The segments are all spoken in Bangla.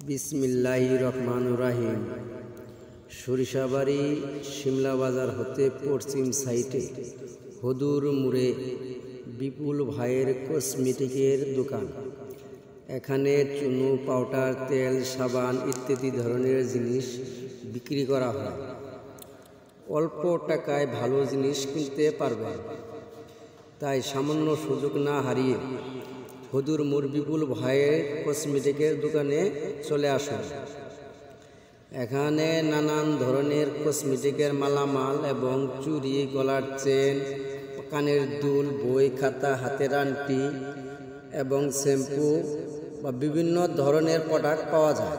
বিসমিল্লাহির রহমানির রহিম। সরিষাবাড়ি শিমলা বাজার হতে পশ্চিম সাইডে হদুর মোড়ে বিপুল ভাইয়ের কসমেটিকের দোকান। এখানে চুনো, পাউডার, তেল, সাবান ইত্যাদি ধরনের জিনিস বিক্রি করা হয়। অল্প টাকায় ভালো জিনিস কিনতে পারবেন, তাই সামান্য সুযোগ না হারিয়ে হদুর মোড় বিপুল ভাইয়ের কসমেটিকের দোকানে চলে আসুন। এখানে নানান ধরনের কসমেটিকের মালামাল এবং চুড়ি, গলার চেন, কানের দুল, বই, খাতা, হাতের আংটি এবং শ্যাম্পু বা বিভিন্ন ধরনের প্রোডাক্ট পাওয়া যায়।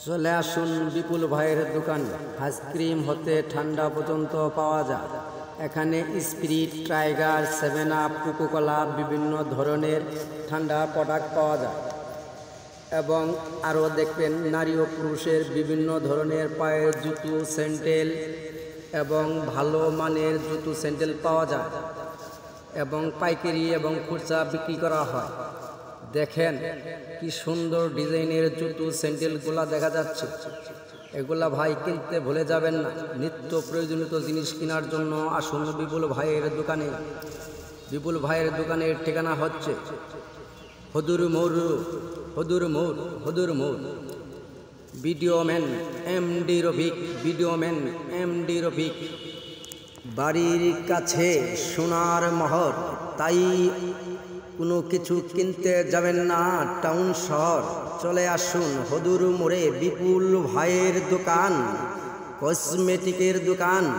চলে আসুন বিপুল ভাইয়ের দোকানে। আইসক্রিম হতে ঠান্ডা পর্যন্ত পাওয়া যায়। এখানে স্প্রিট, টাইগার, 7 আপ, কোকা-কোলা বিভিন্ন ধরনের ঠান্ডা প্রোডাক্ট পাওয়া যায় এবং আরও দেখবেন নারী ও পুরুষের বিভিন্ন ধরনের পায়ের জুতো, স্যান্ডেল এবং ভালো মানের জুতো, স্যান্ডেল পাওয়া যায় এবং পাইকারি এবং খুচরা বিক্রি করা হয়। দেখেন কি সুন্দর ডিজাইনের জুতো, স্যান্ডেলগুলা দেখা যাচ্ছে। এগুলা ভাই কিনতে ভুলে যাবেন না। নিত্য প্রয়োজনীয় জিনিস কেনার জন্য আসুন বিপুল ভাইয়ের দোকানে। বিপুল ভাইয়ের দোকানের ঠিকানা হচ্ছে হদুর মোড়। Video man MD Rafiq. বাড়ির কাছে সোনার মহর, তাই কোনো কিছু কিনতে যাবেন না টাউন শহর। চলে আসুন হদুর মোড়ে বিপুল ভাইয়ের দোকান, কসমেটিকের দোকান।